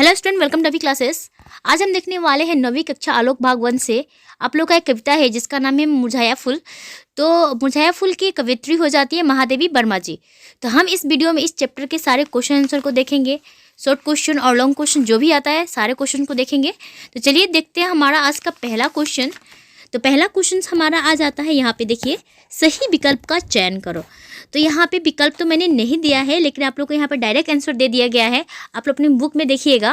Hello student, welcome to अभी classes. आज हम देखने वाले हैं 9वीं कक्षा आलोक भाग 1 से आप लोग का एक कविता है जिसका नाम है मुरझाया फूल। तो मुरझाया फूल की कवित्री हो जाती है महादेवी वर्मा जी। तो हम इस वीडियो में इस चैप्टर के सारे क्वेश्चन आंसर को देखेंगे, शॉर्ट क्वेश्चन और लॉन्ग क्वेश्चन जो भी आता है सारे क्वेश्चन को देखेंगे। तो चलिए देखते हैं हमारा आज का पहला क्वेश्चन। तो पहला क्वेश्चन हमारा आ जाता है, यहाँ पे देखिए, सही विकल्प का चयन करो। तो यहाँ पे विकल्प तो मैंने नहीं दिया है, लेकिन आप लोग को यहाँ पे डायरेक्ट आंसर दे दिया गया है। आप लोग अपनी बुक में देखिएगा।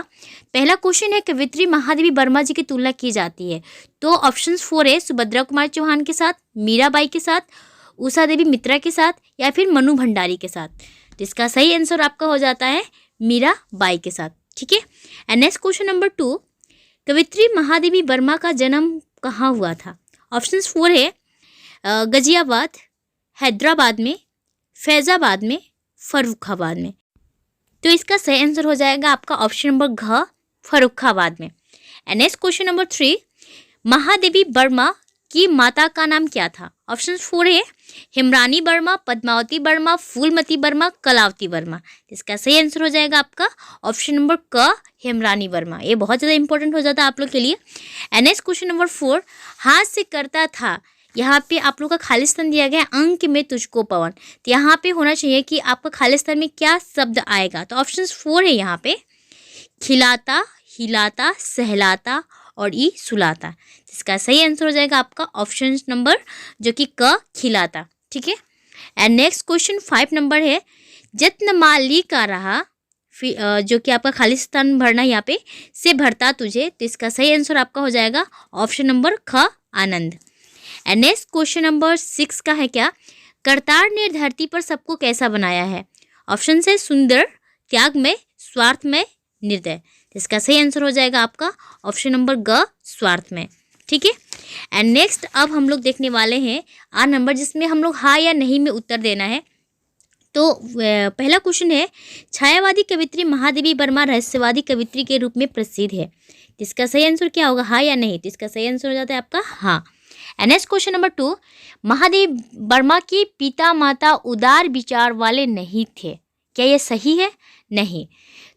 पहला क्वेश्चन है, कवित्री महादेवी वर्मा जी की तुलना की जाती है। तो ऑप्शन 4 है, सुभद्रा कुमार चौहान के साथ, मीराबाई के साथ, उषा देवी मित्रा के साथ, या फिर मनु भंडारी के साथ। तो इसका सही आंसर आपका हो जाता है मीराबाई के साथ। ठीक है। एंड नेक्स्ट क्वेश्चन नंबर 2, कवित्री महादेवी वर्मा का जन्म कहाँ हुआ था। ऑप्शन 4 है, गाजियाबाद, हैदराबाद में, फैज़ाबाद में, फर्रुखाबाद में। तो इसका सही आंसर हो जाएगा आपका ऑप्शन नंबर घ, फर्रुखाबाद में। And next question number 3, Mahadevi Verma की माता का नाम क्या था। ऑप्शन 4 है, हेमरानी वर्मा, पद्मावती वर्मा, फूलमती वर्मा, कलावती वर्मा। इसका सही आंसर हो जाएगा आपका ऑप्शन नंबर क, हेमरानी वर्मा। ये बहुत ज़्यादा इंपॉर्टेंट हो जाता है आप लोग के लिए। एंड नेक्स्ट क्वेश्चन नंबर 4, हाथ से करता था। यहाँ पे आप लोग का खालिस्तान दिया गया, अंक में तुझको पवन। तो यहाँ पे होना चाहिए कि आपका खालिस्तान में क्या शब्द आएगा। तो ऑप्शन 4 है यहाँ पे, खिलाता, हिलाता, सहलाता और ई सुलाता। इसका सही आंसर हो जाएगा आपका ऑप्शन नंबर जो कि क, खिलाता। ठीक है। एंड नेक्स्ट क्वेश्चन 5 नंबर है, जत्न माली का रहा, जो कि आपका खालिस्तान भरना यहाँ पे, से भरता तुझे। तो इसका सही आंसर आपका हो जाएगा ऑप्शन नंबर ख, आनंद। एंड नेक्स्ट क्वेश्चन नंबर 6 का है क्या, करतार ने धरती पर सबको कैसा बनाया है। ऑप्शन है, सुंदर, त्यागमय, स्वार्थमय, निर्दय। इसका सही आंसर हो जाएगा आपका ऑप्शन नंबर ग, स्वार्थमय। ठीक है। एंड नेक्स्ट अब हम लोग देखने वाले हैं आ नंबर, जिसमें हम लोग हाँ या नहीं में उत्तर देना है। तो पहला क्वेश्चन है, छायावादी कवित्री महादेवी वर्मा रहस्यवादी कवित्री के रूप में प्रसिद्ध है। इसका सही आंसर क्या होगा, हाँ या नहीं। तो इसका सही आंसर हो जाता है आपका हाँ। And next question number 2, Mahadev Verma के पिता माता उदार विचार वाले नहीं थे। क्या ये सही है? नहीं।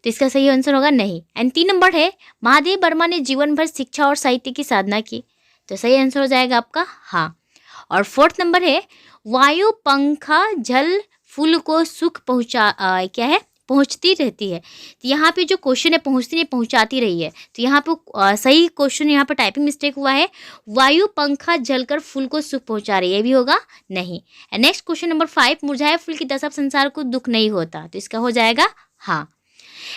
तो इसका सही आंसर होगा नहीं। एंड 3 नंबर है, महादेव वर्मा ने जीवन भर शिक्षा और साहित्य की साधना की। तो सही आंसर हो जाएगा आपका हाँ। और 4th नंबर है, वायु पंखा जल फूल को सुख क्या है, पहुंचती रहती है। तो यहाँ पे जो क्वेश्चन है पहुंचती नहीं, पहुंचाती रही है। तो यहाँ पे सही क्वेश्चन, यहाँ पे टाइपिंग मिस्टेक हुआ है, वायु पंखा जलकर फूल को सुख पहुंचा रही है, ये भी होगा नहीं। नेक्स्ट क्वेश्चन नंबर 5, मुरझाए फूल की दशा संसार को दुख नहीं होता। तो इसका हो जाएगा हाँ।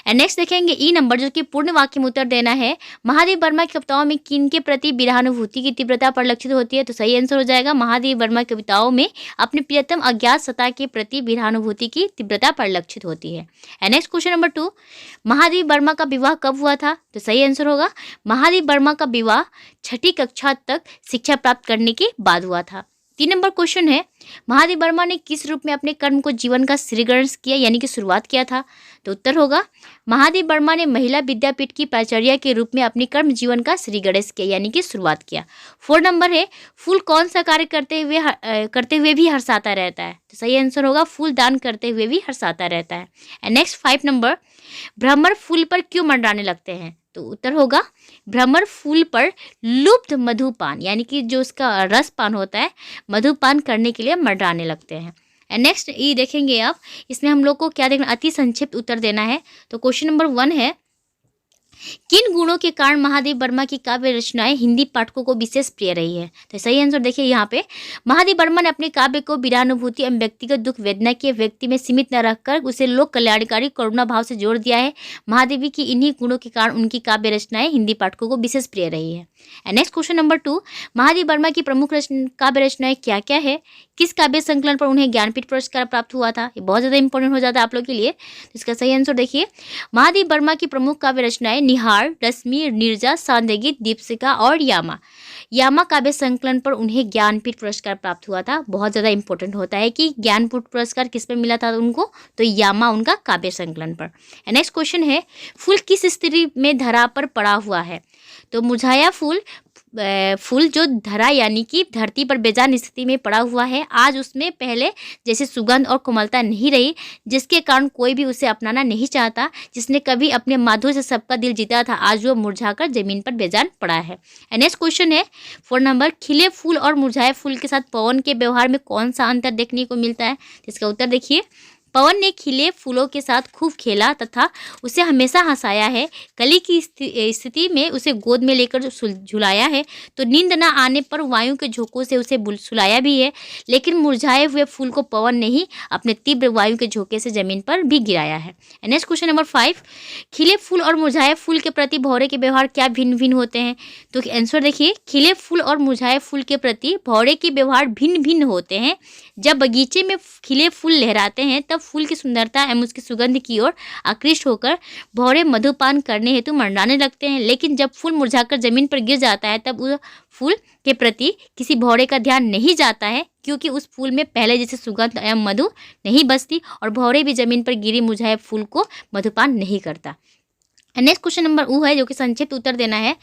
एंड नेक्स्ट देखेंगे ई नंबर, जो कि पूर्ण वाक्य में उत्तर देना है, महादेव वर्मा की कविताओं में किन के प्रति विरहानुभूति की तीव्रता परिलक्षित होती है। तो सही आंसर हो जाएगा, महादेव वर्मा की कविताओं में अपने प्रियतम अज्ञात सत्ता के प्रति विरहानुभूति की तीव्रता परिलक्षित होती है। And next question number 2, Mahadev Verma का विवाह कब हुआ था। तो सही आंसर होगा, महादेव वर्मा का विवाह 6ठी कक्षा तक शिक्षा प्राप्त करने के बाद हुआ था। 3 नंबर क्वेश्चन है, महादेव वर्मा ने किस रूप में अपने कर्म को जीवन का श्रीगणेश किया, यानी कि शुरुआत किया था। तो उत्तर होगा, महादेव वर्मा ने महिला विद्यापीठ की प्राचार्य के रूप में अपने कर्म जीवन का श्रीगणेश किया, यानी कि शुरुआत किया। 4 नंबर है, फूल कौन सा कार्य करते हुए भी हर्षाता रहता है। तो सही आंसर होगा, फूल दान करते हुए भी हर्षाता रहता है। एंड नेक्स्ट 5 नंबर, भ्रमर फूल पर क्यों मंडराने लगते हैं। तो उत्तर होगा, भ्रमर फूल पर लुप्त मधुपान, यानी कि जो उसका रसपान होता है, मधुपान करने के लिए मंडराने लगते हैं। एंड नेक्स्ट ये देखेंगे आप, इसमें हम लोग को क्या देखना, अति संक्षिप्त उत्तर देना है। तो क्वेश्चन नंबर 1 है, किन गुणों के कारण महादेव वर्मा की काव्य रचनाएं हिंदी पाठकों को विशेष प्रिय रही है। तो सही आंसर देखिए यहाँ पे, महादेव वर्मा ने अपने काव्य को विरानुभूति एवं व्यक्तिगत दुख वेदना के व्यक्ति में सीमित न रखकर उसे लोक कल्याणकारी करुणा भाव से जोड़ दिया है। महादेवी की इन्हीं गुणों के कारण उनकी काव्य रचनाएं हिंदी पाठकों को विशेष प्रिय रही है। And next question number 2, Mahadev Verma की प्रमुख काव्य रचनाएं क्या क्या है, किस काव्य संकलन पर उन्हें ज्ञानपीठ पुरस्कार प्राप्त हुआ था। ये बहुत ज़्यादा इंपॉर्टेंट हो जाता है आप लोग के लिए। तो इसका सही आंसर देखिए, महादेव वर्मा की प्रमुख काव्य रचनाएं निहार, रश्मि, नीरजा, सांदेगी, दीपशिखा और यामा। यामा काव्य संकलन पर उन्हें ज्ञानपीठ पुरस्कार प्राप्त हुआ था। बहुत ज़्यादा इंपॉर्टेंट होता है कि ज्ञानपीठ पुरस्कार किस पर मिला था उनको, तो यामा उनका काव्य संकलन पर। नेक्स्ट क्वेश्चन है, फूल किस स्थिति में धरा पर पड़ा हुआ है। तो मुरझाया फूल फूल जो धरा यानी कि धरती पर बेजान स्थिति में पड़ा हुआ है, आज उसमें पहले जैसे सुगंध और कोमलता नहीं रही, जिसके कारण कोई भी उसे अपनाना नहीं चाहता। जिसने कभी अपने माधुर्य से सबका दिल जीता था, आज वो मुरझाकर जमीन पर बेजान पड़ा है। नेक्स्ट क्वेश्चन है 4 नंबर, खिले फूल और मुरझाए फूल के साथ पवन के व्यवहार में कौन सा अंतर देखने को मिलता है? इसका उत्तर देखिए, पवन ने खिले फूलों के साथ खूब खेला तथा उसे हमेशा हंसाया है। कली की स्थिति में उसे गोद में लेकर झुलाया है, तो नींद न आने पर वायु के झोंकों से उसे सुलाया भी है। लेकिन मुरझाए हुए फूल को पवन ने ही अपने तीव्र वायु के झोंके से जमीन पर भी गिराया है। नेक्स्ट क्वेश्चन नंबर 5, खिले फूल और मुरझाए फूल के प्रति भौरे के व्यवहार क्या भिन्न भिन्न होते हैं? तो आंसर देखिए, खिले फूल और मुरझाए फूल के प्रति भौरे के व्यवहार भिन्न भिन्न होते हैं। जब बगीचे में खिले फूल लहराते हैं तब फूल की सुंदरता एवं उसकी सुगंध की ओर आकृष्ट होकर भौरे मधुपान करने हेतु मंडराने लगते हैं। लेकिन जब फूल मुरझाकर जमीन पर गिर जाता है तब उस फूल के प्रति किसी भौरे का ध्यान नहीं जाता है, क्योंकि उस फूल में पहले जैसे सुगंध एवं मधु नहीं बसती और भौरे भी जमीन पर गिरी मुरझाए फूल को मधुपान नहीं करता। नेक्स्ट क्वेश्चन नंबर ऊ है, जो कि संक्षिप्त उत्तर देना है।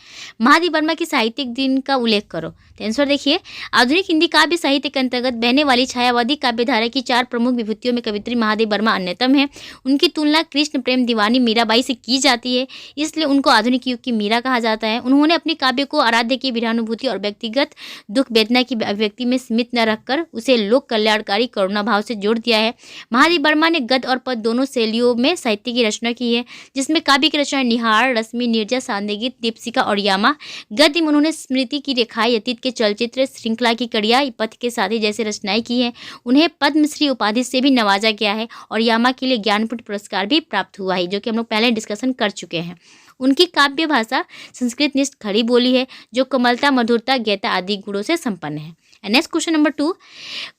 महादेवी वर्मा की साहित्यिक दिन का उल्लेख करो। तो आंसर देखिए, आधुनिक हिंदी काव्य साहित्य के अंतर्गत बहने वाली छायावादी काव्यधारा की 4 प्रमुख विभूतियों में कवित्री महादेवी वर्मा अन्यतम है। उनकी तुलना कृष्ण प्रेम दीवानी मीराबाई से की जाती है, इसलिए उनको आधुनिक युग की मीरा कहा जाता है। उन्होंने अपने काव्य को आराध्य की विरहानुभूति और व्यक्तिगत दुख वेदना की अभिव्यक्ति में सीमित न रखकर उसे लोक कल्याणकारी करुणा भाव से जोड़ दिया है। महादेवी वर्मा ने गद्य और पद्य दोनों शैलियों में साहित्य की रचना की है, जिसमें काव्य की रचना निहार, रश्मि, नीरजा, सांदेगीत, दीपशिखा और यामा। गद्य में उन्होंने स्मृति की रेखाएं, अतीत के चलचित्र श्रृंखला की कड़ियाँ, पथ के साथी जैसे रचनाएं की हैं। उन्हें पद्मश्री उपाधि से भी नवाजा गया है और यामा के लिए ज्ञानपीठ पुरस्कार भी प्राप्त हुआ है, जो कि हम लोग पहले डिस्कशन कर चुके हैं। उनकी काव्य भाषा संस्कृत निष्ठ खड़ी बोली है, जो कोमलता, मधुरता, ज्ञता आदि गुणों से संपन्न है। नेक्स्ट क्वेश्चन नंबर 2,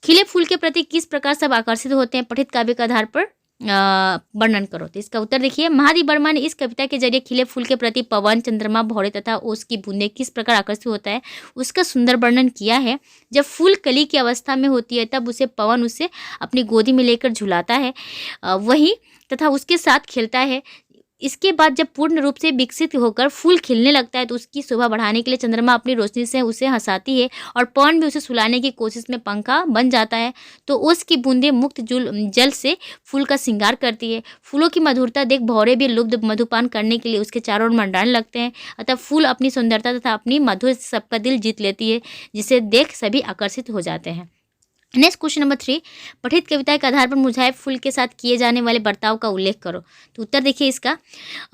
खिले फूल के प्रति किस प्रकार सब आकर्षित होते हैं? पठित काव्य के आधार पर वर्णन करो। तो इसका उत्तर देखिए, महादेवी वर्मा ने इस कविता के जरिए खिले फूल के प्रति पवन, चंद्रमा, भौरे तथा ओस की बूंदें किस प्रकार आकर्षित होता है उसका सुंदर वर्णन किया है। जब फूल कली की अवस्था में होती है तब उसे पवन उसे अपनी गोदी में लेकर झुलाता है, वही तथा उसके साथ खेलता है। इसके बाद जब पूर्ण रूप से विकसित होकर फूल खिलने लगता है तो उसकी शोभा बढ़ाने के लिए चंद्रमा अपनी रोशनी से उसे हंसाती है और पवन भी उसे सुलाने की कोशिश में पंखा बन जाता है। तो ओस की बूंदें मुक्त जल से फूल का श्रृंगार करती है। फूलों की मधुरता देख भौरे भी लुब्ध मधुपान करने के लिए उसके चारों ओर मंडराने लगते हैं। अतः फूल अपनी सुंदरता तथा अपनी मधुर से सबका दिल जीत लेती है, जिसे देख सभी आकर्षित हो जाते हैं। नेक्स्ट क्वेश्चन नंबर 3, पठित कविता के आधार पर मुरझाए फूल के साथ किए जाने वाले बर्ताव का उल्लेख करो। तो उत्तर देखिए इसका,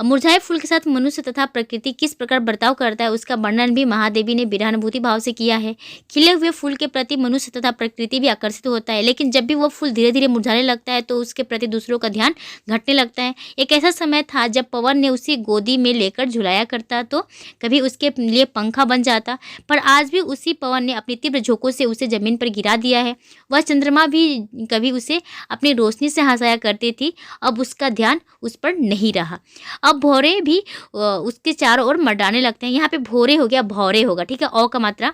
मुरझाए फूल के साथ मनुष्य तथा प्रकृति किस प्रकार बर्ताव करता है उसका वर्णन भी महादेवी ने विरहानुभूति भाव से किया है। खिले हुए फूल के प्रति मनुष्य तथा प्रकृति भी आकर्षित होता है, लेकिन जब भी वह फूल धीरे धीरे मुरझाने लगता है तो उसके प्रति दूसरों का ध्यान घटने लगता है। एक ऐसा समय था जब पवन ने उसी गोदी में लेकर झुलाया करता, तो कभी उसके लिए पंखा बन जाता, पर आज भी उसी पवन ने अपनी तीव्र झोंकों से उसे जमीन पर गिरा दिया है। वह चंद्रमा भी कभी उसे अपनी रोशनी से हंसाया करती थी, अब उसका ध्यान उस पर नहीं रहा। अब भौरे भी उसके चारों ओर मंडराने लगते हैं। यहाँ पे भौरे हो गया, भौरे होगा, ठीक है, औ का मात्रा।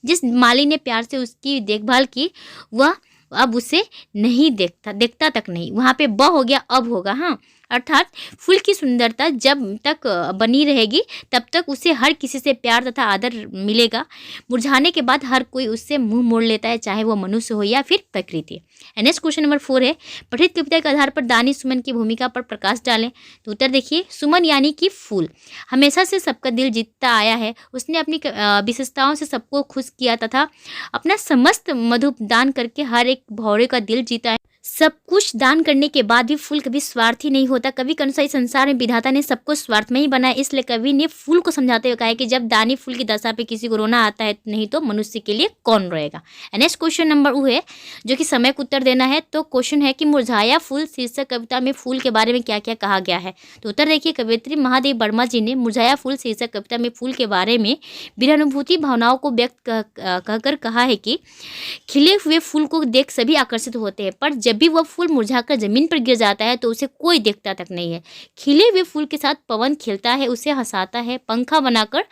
जिस माली ने प्यार से उसकी देखभाल की वह अब उसे नहीं देखता तक नहीं। वहाँ पे ब हो गया, अब होगा, हाँ, अर्थात फूल की सुंदरता जब तक बनी रहेगी तब तक उसे हर किसी से प्यार तथा आदर मिलेगा। मुरझाने के बाद हर कोई उससे मुंह मोड़ लेता है, चाहे वह मनुष्य हो या फिर प्रकृति। नेक्स्ट क्वेश्चन नंबर 4 है, पठित कविता के आधार पर दानी सुमन की भूमिका पर प्रकाश डालें। तो उत्तर देखिए, सुमन यानी कि फूल हमेशा से सबका दिल जीतता आया है। उसने अपनी विशेषताओं से सबको खुश किया तथा अपना समस्त मधु दान करके हर एक भौरे का दिल जीता है। सब कुछ दान करने के बाद भी फूल कभी स्वार्थी नहीं होता। कवि के अनुसार इस संसार में विधाता ने सबको स्वार्थ में ही बनाया, इसलिए कवि ने फूल को समझाते हुए कहा है कि जब दानी फूल की दशा पे किसी को रोना आता है नहीं तो मनुष्य के लिए कौन रोएगा। नेक्स्ट क्वेश्चन नंबर वो है, जो कि समय को उत्तर देना है। तो क्वेश्चन है कि मुरझाया फूल शीर्षक कविता में फूल के बारे में क्या क्या कहा गया है। तो उत्तर देखिए, कवयित्री महादेवी वर्मा जी ने मुरझाया फूल शीर्षक कविता में फूल के बारे में विरहानुभूति भावनाओं को व्यक्त कहकर कहा है कि खिले हुए फूल को देख सभी आकर्षित होते हैं, पर जब भी वह फूल मुरझाकर जमीन पर गिर जाता है तो उसे कोई देखता तक नहीं है। खिले हुए फूल के साथ पवन खेलता है, उसे हंसाता है, पंखा बनाकर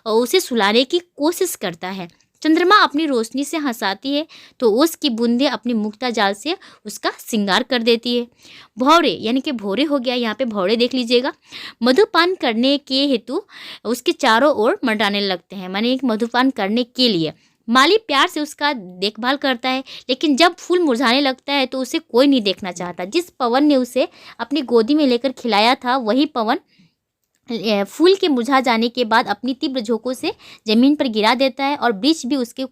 उसे सुलाने की कोशिश करता है। चंद्रमा अपनी रोशनी से हंसाती है तो ओस की बूंदें अपनी मुक्ता जाल से उसका श्रृंगार कर देती है। भौरे यानी कि भौरे हो गया, यहाँ पे भौरे देख लीजिएगा। मधुपान करने के हेतु उसके चारों ओर मंडराने लगते हैं, माने एक मधुपान करने के लिए। माली प्यार से उसका देखभाल करता है, लेकिन जब फूल मुरझाने लगता है तो उसे कोई नहीं देखना चाहता। जिस पवन ने उसे अपनी गोदी में लेकर खिलाया था, वही पवन फूल के मुरझा जाने के बाद अपनी तीव्र झोंकों से जमीन पर गिरा देता है और वृक्ष भी उसके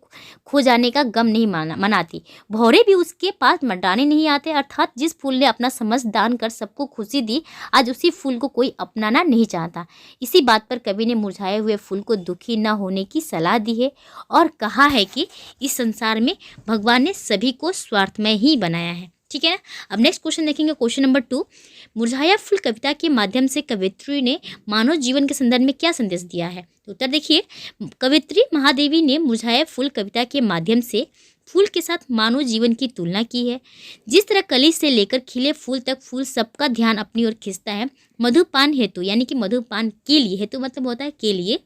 खो जाने का गम नहीं मनाती। भौरे भी उसके पास मंडराने नहीं आते। अर्थात जिस फूल ने अपना समस्त दान कर सबको खुशी दी, आज उसी फूल को कोई अपनाना नहीं चाहता। इसी बात पर कवि ने मुरझाए हुए फूल को दुखी न होने की सलाह दी है और कहा है कि इस संसार में भगवान ने सभी को स्वार्थमय ही बनाया है। ठीक है ना। अब नेक्स्ट क्वेश्चन देखेंगे, क्वेश्चन नंबर 2। मुरझाया फूल कविता के माध्यम से कवित्री ने मानव जीवन के संदर्भ में क्या संदेश दिया है? तो उत्तर देखिए, कवित्री महादेवी ने मुरझाया फूल कविता के माध्यम से फूल के साथ मानव जीवन की तुलना की है। जिस तरह कली से लेकर खिले फूल तक फूल सबका ध्यान अपनी ओर खींचता है, मधुपान हेतु यानी कि मधुपान के लिए, हेतु मतलब होता है के लिए,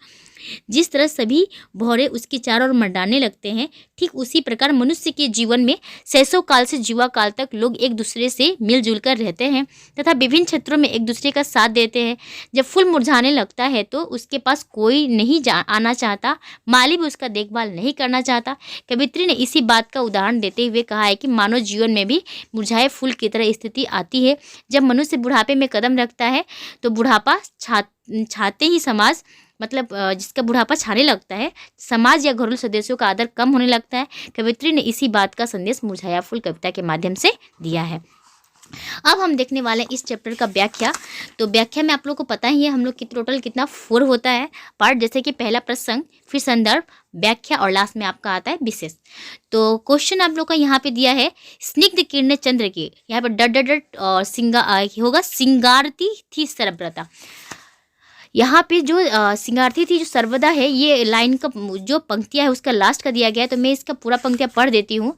जिस तरह सभी भौरे उसके चारों ओर मंडराने लगते हैं, ठीक उसी प्रकार मनुष्य के जीवन में शैशव काल से युवा काल तक लोग एक दूसरे से मिलजुल कर रहते हैं तथा विभिन्न क्षेत्रों में एक दूसरे का साथ देते हैं। जब फूल मुरझाने लगता है तो उसके पास कोई नहीं आना चाहता, माली भी उसका देखभाल नहीं करना चाहता। कवित्री ने इसी बात का उदाहरण देते हुए कहा है कि मानव जीवन में भी मुरझाए फूल की तरह स्थिति आती है। जब मनुष्य बुढ़ापे में कदम रखता है तो बुढ़ापा छाते ही समाज, मतलब जिसका बुढ़ापा छाने लगता है, समाज या घरेलू सदस्यों का आदर कम होने लगता है। कवित्री ने इसी बात का संदेश मुरझाया फूल कविता के माध्यम से दिया है। अब हम देखने वाले हैं इस चैप्टर का व्याख्या। तो व्याख्या में आप लोग को पता ही है हम लोग की टोटल कितना 4 होता है पार्ट, जैसे कि पहला प्रसंग, फिर संदर्भ, व्याख्या और लास्ट में आपका आता है विशेष। तो क्वेश्चन आप लोग का यहाँ पे दिया है, स्निग्ध किरणें चंद्र की, यहाँ पर डट और होगा सिंगारती थी सर्वदा। यहाँ पे जो सिंगारती थी जो सर्वदा है, ये लाइन का जो पंक्तियाँ है उसका लास्ट का दिया गया है। तो मैं इसका पूरा पंक्तियाँ पढ़ देती हूँ।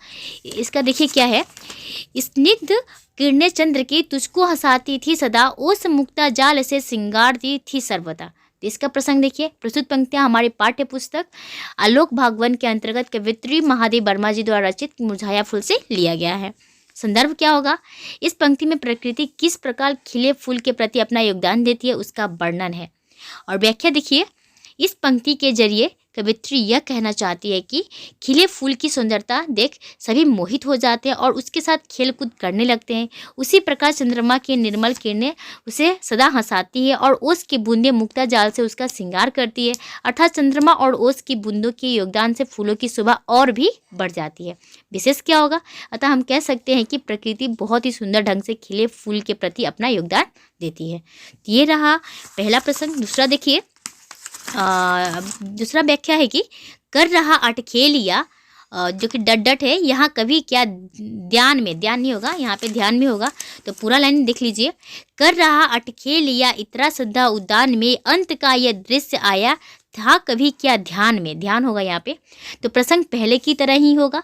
इसका देखिए क्या है, स्निग्ध किरणें चंद्र की तुझको हंसाती थी सदा, ओस मुक्ता जाल से सिंगारती थी सर्वदा। तो इसका प्रसंग देखिए। प्रस्तुत पंक्तियाँ हमारे पाठ्य पुस्तक आलोक भागवन के अंतर्गत कवित्री महादेव वर्मा जी द्वारा रचित मुरझाया फूल से लिया गया है। संदर्भ क्या होगा, इस पंक्ति में प्रकृति किस प्रकार खिले फूल के प्रति अपना योगदान देती है उसका वर्णन है। और व्याख्या देखिए, इस पंक्ति के जरिए कवित्री यह कहना चाहती है कि खिले फूल की सुंदरता देख सभी मोहित हो जाते हैं और उसके साथ खेलकूद करने लगते हैं। उसी प्रकार चंद्रमा की निर्मल किरणें उसे सदा हंसाती है और ओस की बूंदें मुक्ता जाल से उसका श्रृंगार करती है। अर्थात चंद्रमा और ओस की बूंदों के योगदान से फूलों की शोभा और भी बढ़ जाती है। विशेष क्या होगा, अतः हम कह सकते हैं कि प्रकृति बहुत ही सुंदर ढंग से खिले फूल के प्रति अपना योगदान देती है। ये रहा पहला प्रसंग। दूसरा देखिए, दूसरा व्याख्या है कि कर रहा अटखेलिया, जो कि डट है, यहाँ कभी क्या ध्यान में, ध्यान नहीं होगा यहाँ पे, ध्यान में होगा। तो पूरा लाइन देख लीजिए, कर रहा अटखेलिया इतरा सदा उद्यान में, अंत का यह दृश्य आया था कभी क्या ध्यान में, ध्यान होगा यहाँ पे। तो प्रसंग पहले की तरह ही होगा।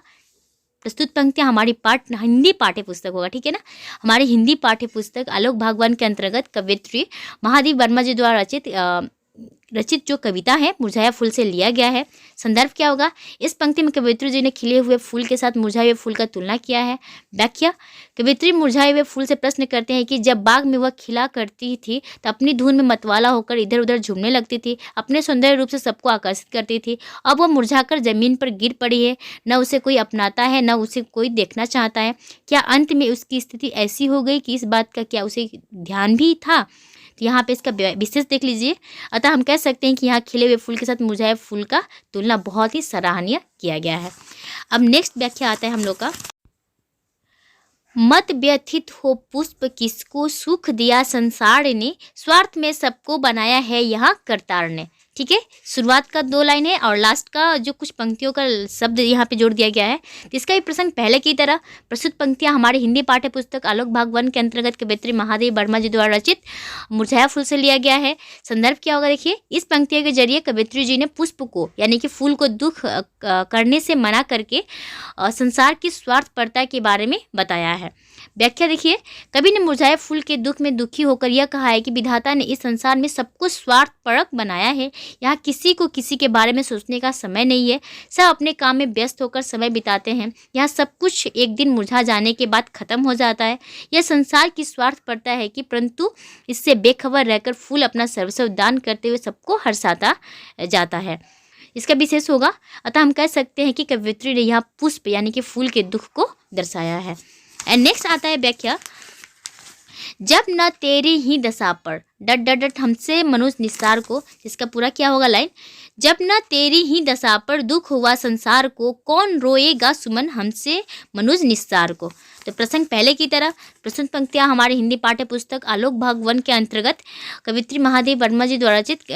प्रस्तुत पंक्तियाँ हमारी हिंदी पाठ्य पुस्तक होगा, ठीक है ना। हमारी हिंदी पाठ्य पुस्तक आलोक भागवन के अंतर्गत कवित्री महादेव वर्मा जी द्वारा रचित जो कविता है मुरझाया फूल से लिया गया है। संदर्भ क्या होगा, इस पंक्ति में कवित्री जी ने खिले हुए फूल के साथ मुरझाए हुए फूल का तुलना किया है। व्याख्या, कवित्री मुरझाए हुए फूल से प्रश्न करते हैं कि जब बाग में वह खिला करती थी तो अपनी धुन में मतवाला होकर इधर उधर झूमने लगती थी, अपने सौंदर्य रूप से सबको आकर्षित करती थी। अब वह मुरझाकर जमीन पर गिर पड़ी है, न उसे कोई अपनाता है न उसे कोई देखना चाहता है। क्या अंत में उसकी स्थिति ऐसी हो गई कि इस बात का क्या उसे ध्यान भी था? तो यहाँ पे इसका विशेष देख लीजिए। अतः हम कह सकते हैं कि यहाँ खिले हुए फूल के साथ मुरझाए फूल का तुलना बहुत ही सराहनीय किया गया है। अब नेक्स्ट व्याख्या आता है हम लोग का, मत व्यथित हो पुष्प किसको सुख दिया संसार ने, स्वार्थ में सबको बनाया है यहाँ करतार ने। ठीक है, शुरुआत का 2 लाइन है और लास्ट का जो कुछ पंक्तियों का शब्द यहाँ पे जोड़ दिया गया है। तो इसका भी प्रसंग पहले की तरह। प्रस्तुत पंक्तियाँ हमारी हिंदी पाठ्य पुस्तक आलोक भागवन के अंतर्गत कवित्री महादेव वर्मा जी द्वारा रचित मुरझाया फूल से लिया गया है। संदर्भ क्या होगा देखिए, इस पंक्तियों के जरिए कवित्री जी ने पुष्प को यानी कि फूल को दुख करने से मना करके संसार की स्वार्थपरता के बारे में बताया है। व्याख्या देखिए, कवि ने मुरझाए फूल के दुख में दुखी होकर यह कहा है कि विधाता ने इस संसार में सबको स्वार्थपरक बनाया है, यहाँ किसी को किसी के बारे में सोचने का समय नहीं है। सब अपने काम में व्यस्त होकर समय बिताते हैं। यहाँ सब कुछ एक दिन मुरझा जाने के बाद खत्म हो जाता है। यह संसार की स्वार्थ पड़ता है कि परंतु इससे बेखबर रहकर फूल अपना सर्वस्व दान करते हुए सबको हर्षाता जाता है। इसका विशेष होगा। अतः हम कह सकते हैं कि कवयित्री ने यहाँ पुष्प यानी कि फूल के दुख को दर्शाया है। एंड नेक्स्ट आता है व्याख्या। जब न तेरी ही दशा पर डट डट डट हमसे मनुष्य निस्तार को, जिसका पूरा क्या होगा लाइन, जब न तेरी ही दशा पर दुख हुआ संसार को, कौन रोएगा सुमन हमसे मनुष्य निस्तार को। तो प्रसंग पहले की तरह प्रस्तुत पंक्तियाँ हमारी हिंदी पाठ्य पुस्तक आलोक भाग 1 के अंतर्गत कवित्री महादेवी वर्मा जी द्वारा रचित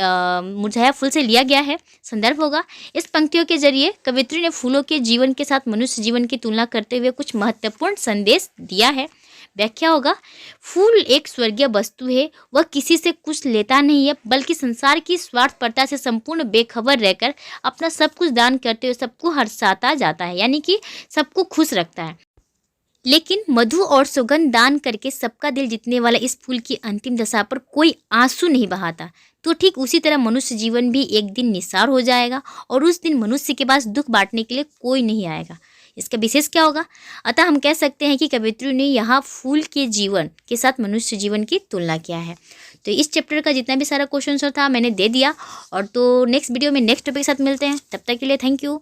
मुरझाया फूल से लिया गया है। संदर्भ होगा। इस पंक्तियों के जरिए कवित्री ने फूलों के जीवन के साथ मनुष्य जीवन की तुलना करते हुए कुछ महत्वपूर्ण संदेश दिया है। व्याख्या होगा। फूल एक स्वर्गीय वस्तु है। वह किसी से कुछ लेता नहीं है, बल्कि संसार की स्वार्थपरता से संपूर्ण बेखबर रहकर अपना सब कुछ दान करते हुए सबको हर्षाता जाता है, यानी कि सबको खुश रखता है। लेकिन मधु और सुगंध दान करके सबका दिल जीतने वाला इस फूल की अंतिम दशा पर कोई आंसू नहीं बहाता। तो ठीक उसी तरह मनुष्य जीवन भी एक दिन निस्सार हो जाएगा और उस दिन मनुष्य के पास दुख बांटने के लिए कोई नहीं आएगा। इसका विशेष क्या होगा। अतः हम कह सकते हैं कि कवित्री ने यहाँ फूल के जीवन के साथ मनुष्य जीवन की तुलना किया है। तो इस चैप्टर का जितना भी सारा क्वेश्चन था मैंने दे दिया। और तो नेक्स्ट वीडियो में नेक्स्ट टॉपिक के साथ मिलते हैं। तब तक के लिए थैंक यू।